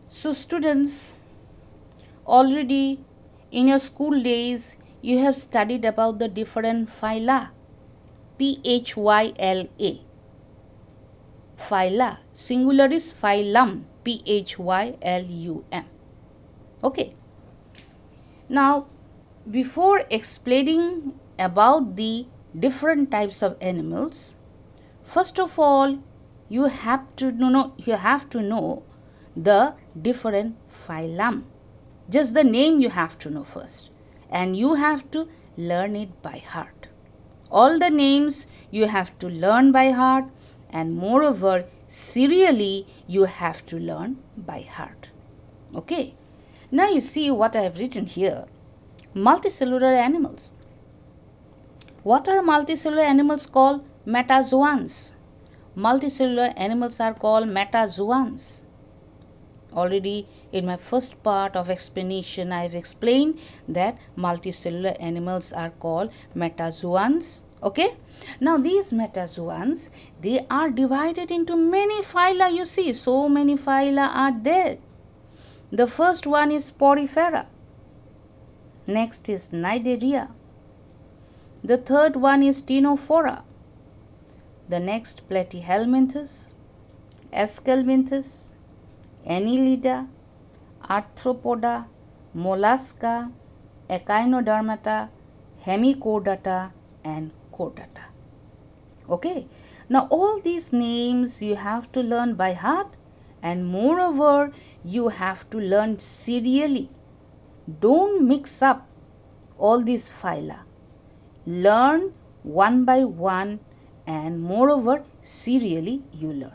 So students, already in your school days you have studied about the different phyla. Phyla. Phyla. Singular is phylum. Phylum. Okay. Now, before explaining about the different types of animals, first of all, you have to know the different phylum. Just the name you have to know first, and you have to learn it by heart. All the names you have to learn by heart, and moreover, serially you have to learn by heart. Okay. Now you see what I have written here. Multicellular animals. What are multicellular animals called? Metazoans. Multicellular animals are called metazoans. Already in my first part of explanation I have explained that multicellular animals are called metazoans. Okay. Now these metazoans, they are divided into many phyla. You see, so many phyla are there. The first one is Porifera. Next is Cnidaria. The third one is Ctenophora. The next Platyhelminthes, Esculenthes, Annelida, Arthropoda, Mollusca, Echinodermata, Hemichordata and Chordata. Okay. Now all these names you have to learn by heart, and moreover you have to learn serially. Don't mix up all these phyla. Learn one by one, and moreover serially you learn.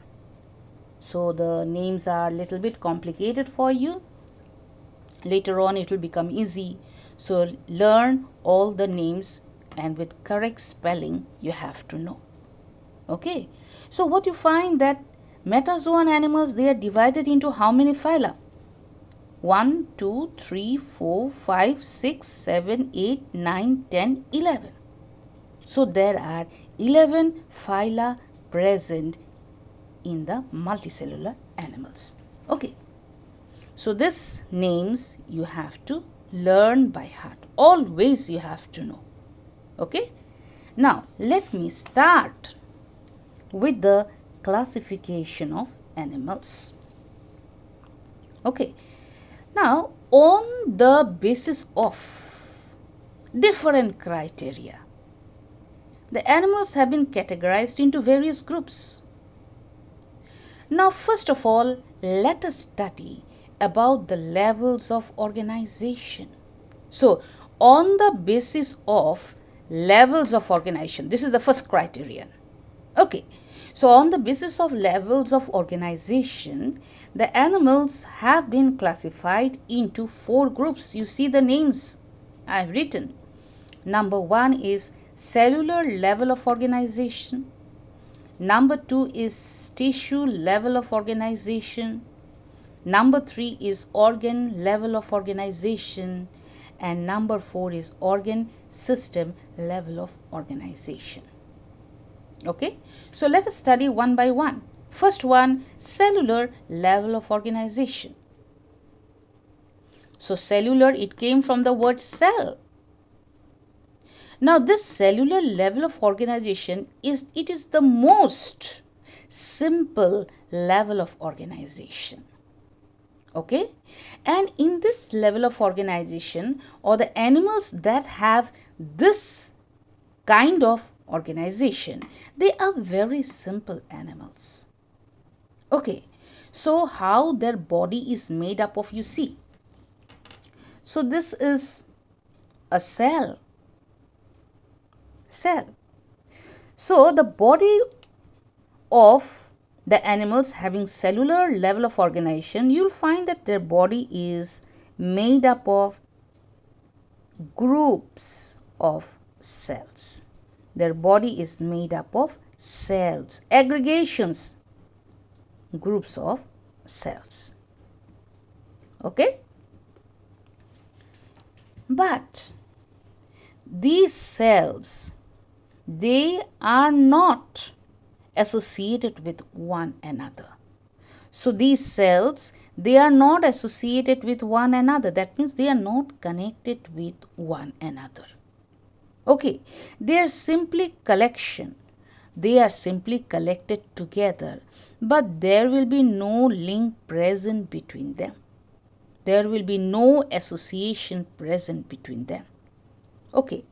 So the names are little bit complicated for you. Later on it will become easy. So learn all the names, and with correct spelling you have to know. Okay. So what you find that metazoan animals, they are divided into how many phyla? 1, 2, 3, 4, 5, 6, 7, 8, 9, 10, 11. So there are 11 phyla present in the multicellular animals. Okay. So these names you have to learn by heart. Always you have to know. Okay. Now let me start with the classification of animals. Okay. Now, on the basis of different criteria, the animals have been categorized into various groups. Now, first of all, let us study about the levels of organization. So, on the basis of levels of organization, this is the first criterion. Okay. So, on the basis of levels of organization, the animals have been classified into 4 groups. You see the names I have written. Number 1 is cellular level of organization. Number 2 is tissue level of organization. Number 3 is organ level of organization. And number 4 is organ system level of organization. Okay, so let us study one by one. First one, cellular level of organization. So cellular, it came from the word cell. Now this cellular level of organization is the most simple level of organization. Okay, and in this level of organization, or the animals that have this kind of organization, they are very simple animals. Okay, so how their body is made up of, you see. So this is a cell. So the body of the animals having cellular level of organization, you'll find that their body is made up of groups of cells. Their body is made up of cells, aggregations, groups of cells. Okay? But these cells, they are not associated with one another. So these cells, they are not associated with one another. That means they are not connected with one another. Okay, they are simply collection. They are simply collected together, but there will be no link present between them. There will be no association present between them. Okay,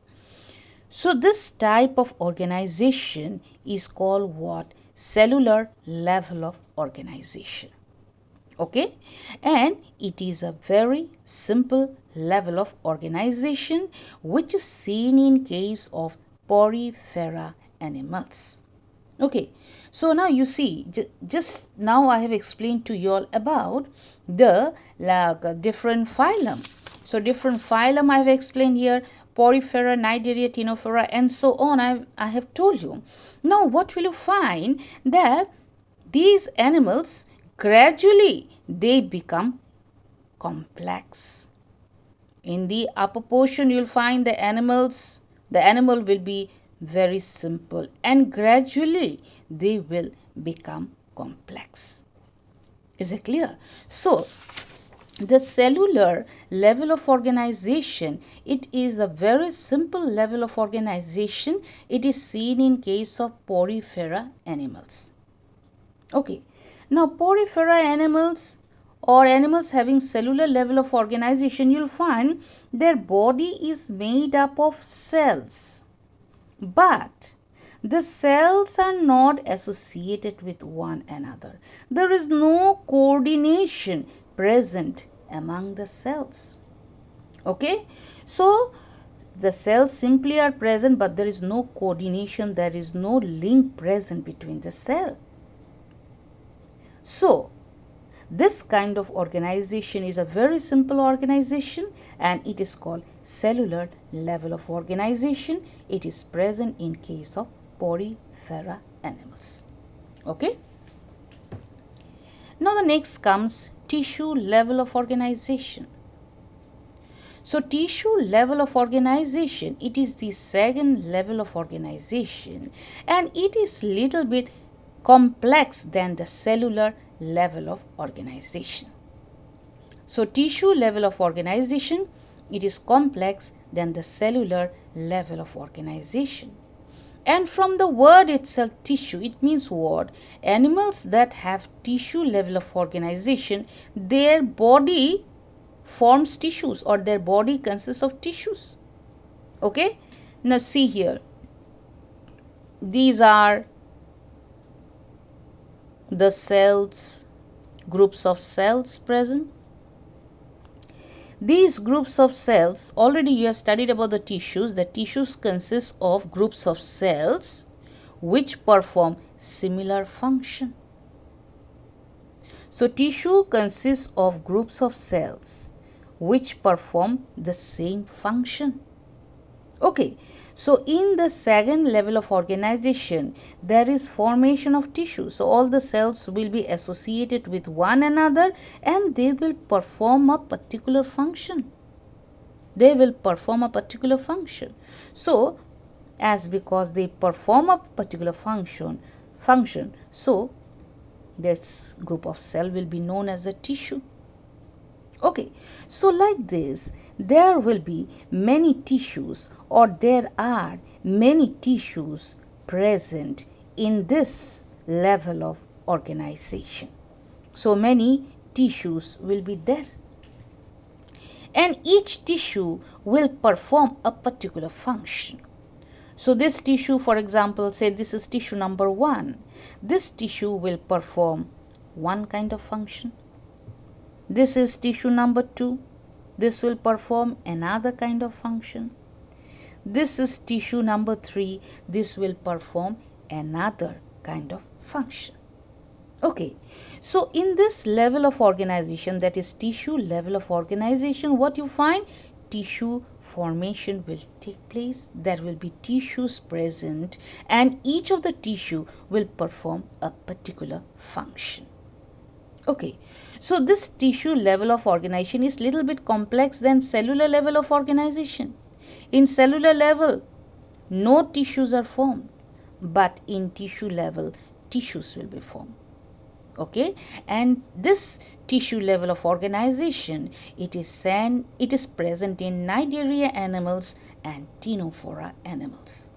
so this type of organization is called what? Cellular level of organization. Okay, and it is a very simple level of organization which is seen in case of porifera animals. Okay, so now you see, just now I have explained to you all about the different phylum. So different phylum I have explained here: porifera, cnidaria, ctenophora, and so on. I have told you. Now what will you find? That these animals gradually they become complex. In the upper portion you will find the animal will be very simple, and gradually they will become complex. Is it clear? So the cellular level of organization, it is a very simple level of organization. It is seen in case of porifera animals. Okay, now porifera animals or animals having cellular level of organization, you'll find their body is made up of cells, but the cells are not associated with one another. There is no coordination present among the cells. Okay, so the cells simply are present, but there is no coordination, there is no link present between the cell. So this kind of organization is a very simple organization, and it is called cellular level of organization. It is present in case of porifera animals. Okay. Now the next comes tissue level of organization. So tissue level of organization, it is the second level of organization, and it is little bit complex than the cellular level of organization. So tissue level of organization, it is complex than the cellular level of organization. And from the word itself, tissue, it means what? Animals that have tissue level of organization, their body forms tissues, or their body consists of tissues. Okay, now see here, these are the cells, groups of cells present. These groups of cells, already you have studied about the tissues. The tissues consist of groups of cells which perform similar function. So tissue consists of groups of cells which perform the same function. Okay, so in the second level of organization, there is formation of tissue. So all the cells will be associated with one another, and they will perform a particular function. They will perform a particular function. So as because they perform a particular function, so this group of cell will be known as a tissue. Okay, so like this, there will be many tissues, or there are many tissues present in this level of organization. So many tissues will be there, and each tissue will perform a particular function. So this tissue, for example, say this is tissue number 1. This tissue will perform one kind of function. This is tissue number 2. This will perform another kind of function. This is tissue number 3. This will perform another kind of function. Okay, so in this level of organization, that is tissue level of organization, what you find? Tissue formation will take place. There will be tissues present, and each of the tissue will perform a particular function. Okay, so this tissue level of organization is little bit complex than cellular level of organization. In cellular level, no tissues are formed, but in tissue level, tissues will be formed. Okay, and this tissue level of organization, it is present in Cnidaria animals and Ctenophora animals.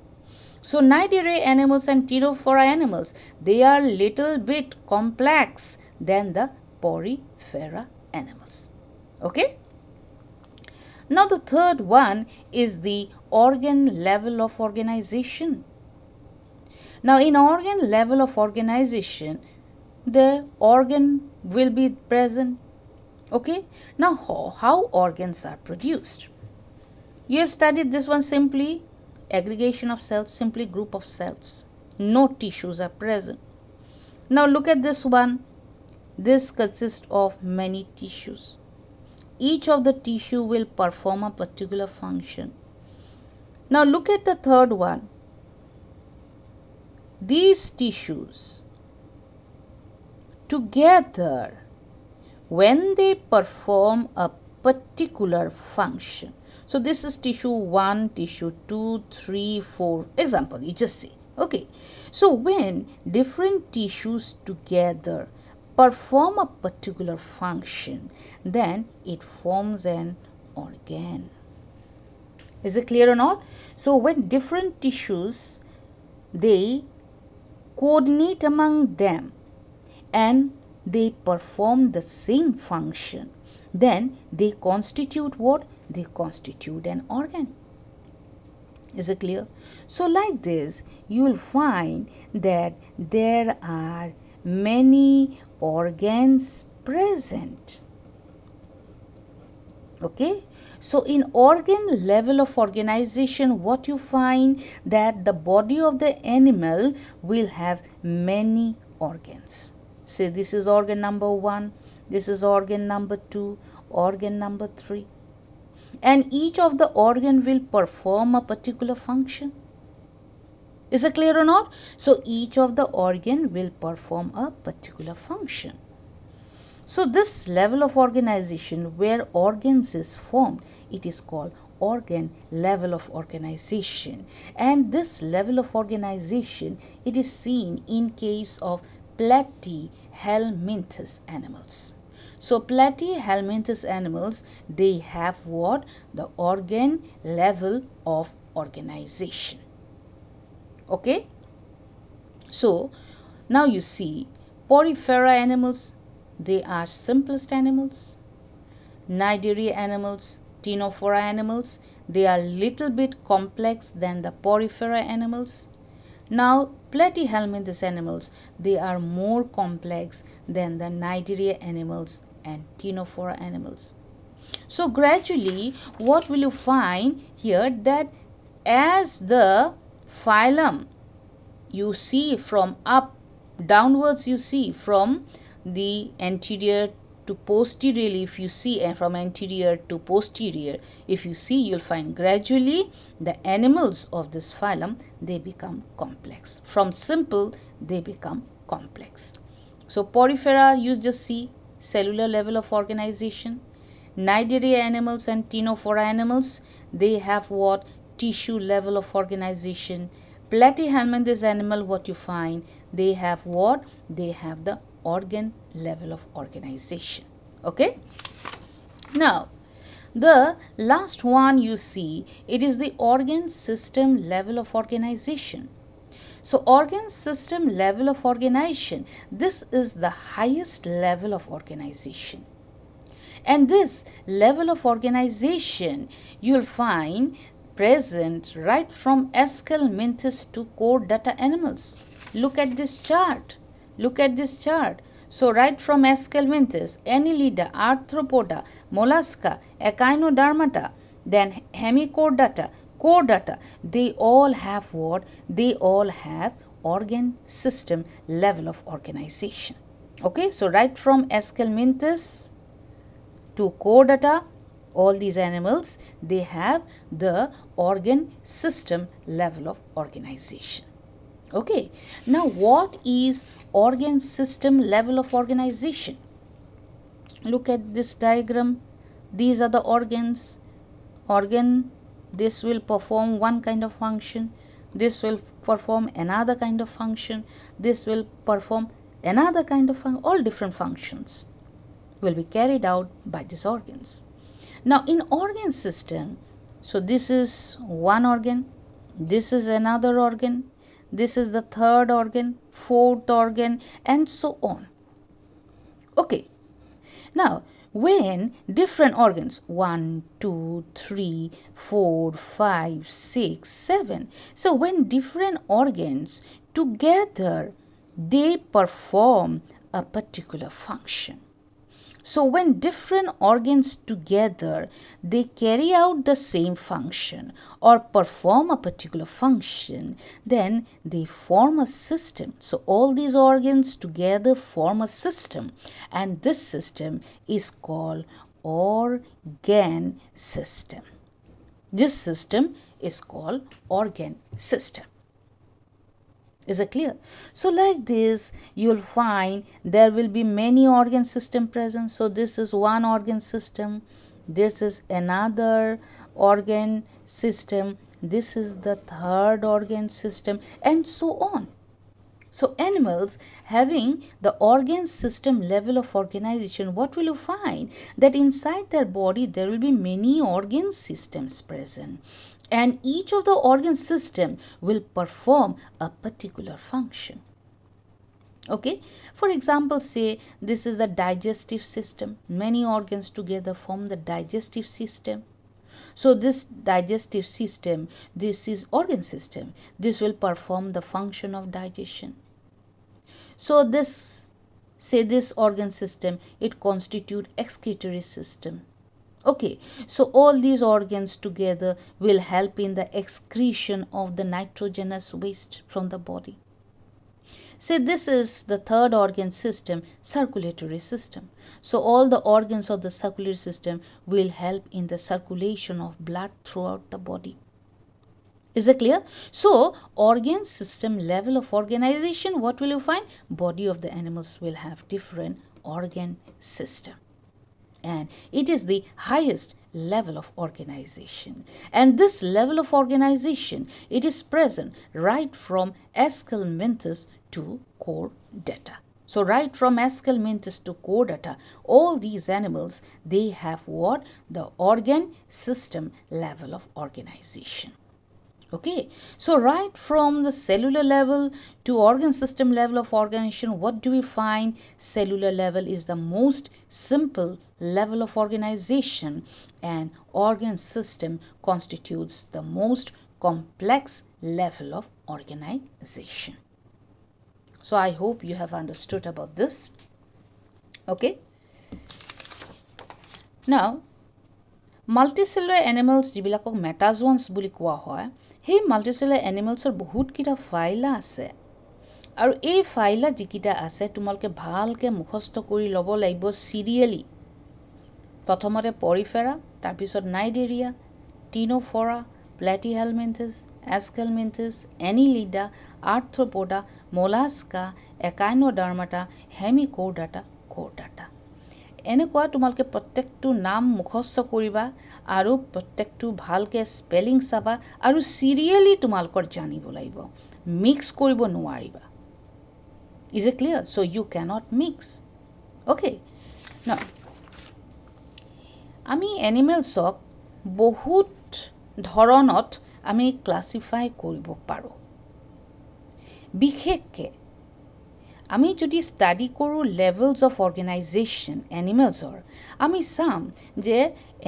So Cnidaria animals and Ctenophora animals, they are little bit complex than the Porifera animals. Okay. Now the third one is the organ level of organization. Now in organ level of organization, the organ will be present. Okay. Now how organs are produced? You have studied this one, simply aggregation of cells, simply group of cells. No tissues are present. Now look at this one. This consists of many tissues. Each of the tissue will perform a particular function. Now look at the third one. These tissues together, when they perform a particular function. So this is tissue 1, tissue 2, 3, 4. Example, you just see. Okay. So when different tissues together perform a particular function, then it forms an organ. Is it clear or not? So when different tissues, they coordinate among them and they perform the same function, then they constitute what? They constitute an organ. Is it clear? So like this, you will find that there are many organs present. Okay. So in organ level of organization, what you find, that the body of the animal will have many organs. Say this is organ number 1, this is organ number 2, organ number 3. And each of the organ will perform a particular function. Is it clear or not? So each of the organ will perform a particular function. So this level of organization where organs is formed, it is called organ level of organization. And this level of organization, it is seen in case of platyhelminthes animals. So platyhelminthes animals, they have what? The organ level of organization. Okay. So now you see Porifera animals, they are simplest animals. Cnidaria animals, Ctenophora animals, they are little bit complex than the Porifera animals. Now platyhelminthes animals, they are more complex than the Cnidaria animals and Ctenophora animals. So gradually what will you find here, that as the phylum, you see from up downwards, you see from the anterior to posteriorly, if you see, and from anterior to posterior, if you see, you'll find gradually the animals of this phylum, they become complex. From simple, they become complex. So Porifera, you just see cellular level of organization. Cnidaria animals and Ctenophora animals, they have what? Tissue level of organization. Platyhelminthes animal, what you find, they have what? They have the organ level of organization. Okay. Now the last one you see, it is the organ system level of organization. So organ system level of organization, this is the highest level of organization. And this level of organization, you'll find present right from Aschelminthes to chordata animals. Look at this chart. Look at this chart. So right from Aschelminthes, Annelida, Arthropoda, Mollusca, Echinodermata, then Hemichordata, Chordata, they all have what? They all have organ system level of organization. Okay, so right from Aschelminthes to chordata, all these animals, they have the organ system level of organization. Okay, now what is organ system level of organization? Look at this diagram. These are the organs. Organ, this will perform one kind of function, this will perform another kind of function, this will perform another kind of all different functions will be carried out by these organs. Now in organ system, so this is one organ, this is another organ, this is the third organ, fourth organ, and so on. Okay, now when different organs 1, 2, 3, 4, 5, 6, 7, so when different organs together they perform a particular function. So when different organs together they carry out the same function or perform a particular function, then they form a system. So all these organs together form a system, and this system is called organ system. This system is called organ system. Is it clear? So like this, you'll find there will be many organ system present. So this is one organ system, this is another organ system, this is the third organ system, and so on. So animals having the organ system level of organization, what will you find? That inside their body there will be many organ systems present, and each of the organ system will perform a particular function. Okay, for example, say this is the digestive system. Many organs together form the digestive system. So this digestive system, this is organ system, this will perform the function of digestion. So this, say this organ system, it constitute excretory system. Okay, so all these organs together will help in the excretion of the nitrogenous waste from the body. Say this is the third organ system, circulatory system. So all the organs of the circulatory system will help in the circulation of blood throughout the body. Is it clear? So organ system level of organization, what will you find? Body of the animals will have different organ system, and it is the highest level of organization. And this level of organization, it is present right from Aschelminthus to Chordata. So right from Aschelminthus to Chordata, all these animals, they have what? The organ system level of organization. Okay, so right from the cellular level to organ system level of organization, what do we find? Cellular level is the most simple level of organization, and organ system constitutes the most complex level of organization. So I hope you have understood about this. Okay, now multicellular animals যিবিলাকক মেটাজোয়ান্স বুলি কোৱা হয়, সেই মাল্টিচেলুলাৰ এনিমেলছৰ বহুতকেইটা ফাইলা আছে, আৰু এই ফাইলা যিকেইটা আছে তোমালোকে ভালকৈ মুখস্থ কৰি ল'ব লাগিব চিৰিয়েলি। প্ৰথমতে পৰিফেৰা, তাৰপিছত নাইডেৰিয়া, টিনোফৰা, প্লেটিহেলমিন্থাছ, এস্কেলমিন্থাছ, এনিলিডা, আৰ্থ্ৰোপোডা, মোলাস্কা, একাইনোডাৰ্মাটা, হেমিকৰ্ডাটা, কৰ্ডাটা। এনেকুৱা তোমালোকে প্ৰত্যেকটো নাম মুখস্থ কৰিবা আৰু প্ৰত্যেকটো ভালকৈ স্পেলিং চাবা আৰু চিৰিয়েলি তোমালোকৰ জানিব লাগিব, মিক্স কৰিব নোৱাৰিবা। Is it clear? চ' ইউ কেনট মিক্স। অ'কে, ন আমি এনিমেলছক বহুত ধৰণত আমি ক্লাছিফাই কৰিব পাৰোঁ। বিশেষকৈ আমি যদি ষ্টাডি কৰোঁ লেভেলছ অফ অৰ্গেনাইজেশ্যন এনিমেলছৰ, আমি চাম যে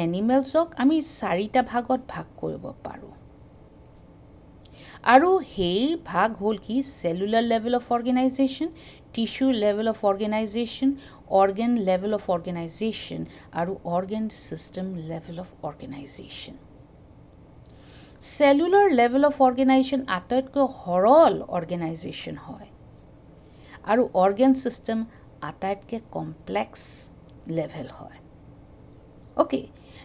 এনিমেলছক আমি 4টা ভাগত ভাগ কৰিব পাৰোঁ, আৰু সেই ভাগ হ'ল কি? Cellular level of organization, tissue level of organization, organ level of organization, আৰু organ system level of organization. Cellular level of organization আটাইতকৈ সৰল অৰ্গেনাইজেশ্যন হয়, আৰু অৰ্গেন চিষ্টেম আটাইতকৈ কমপ্লেক্স লেভেল হয়। অ'কে,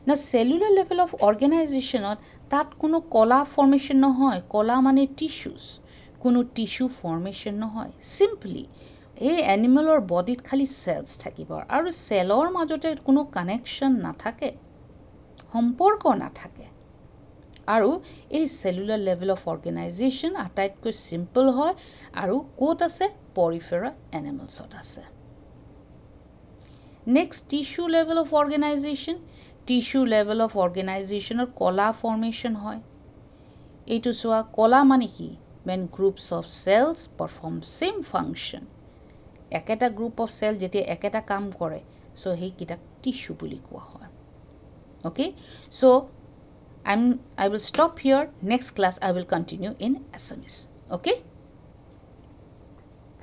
না চেলুলাৰ লেভেল অফ অৰ্গেনাইজেশ্যনত তাত কোনো কলা ফৰ্মেশ্যন নহয়। কলা মানে টিস্যুজ, কোনো টিস্যু ফৰ্মেশ্যন নহয়। চিম্পলি এই এনিমেলৰ বডিত খালি চেলছ থাকিব, আৰু চেলৰ মাজতে কোনো কানেকশ্যন নাথাকে, সম্পৰ্ক নাথাকে। আৰু এই সেলুলাৰ লেভেল অফ অৰ্গেনাইজেশ্যন আটাইতকৈ সিম্পল হয় আৰু কোত আছে পরিফেরা এনিমেলছত আছে next tissue level of organization tissue level of অৰ্গেনাইজেশ্যনৰ কলা ফৰ্মেশ্যন হয় এইটো সোয়া কলা মানে কি when groups of cells perform same function একটা গ্ৰুপ অফ সেল যেতিয়া একটা কাম কৰে সো হেই কিটা টিস্যু বুলি কোৱা হয় okay so I will stop here next class I will continue in Assamese okay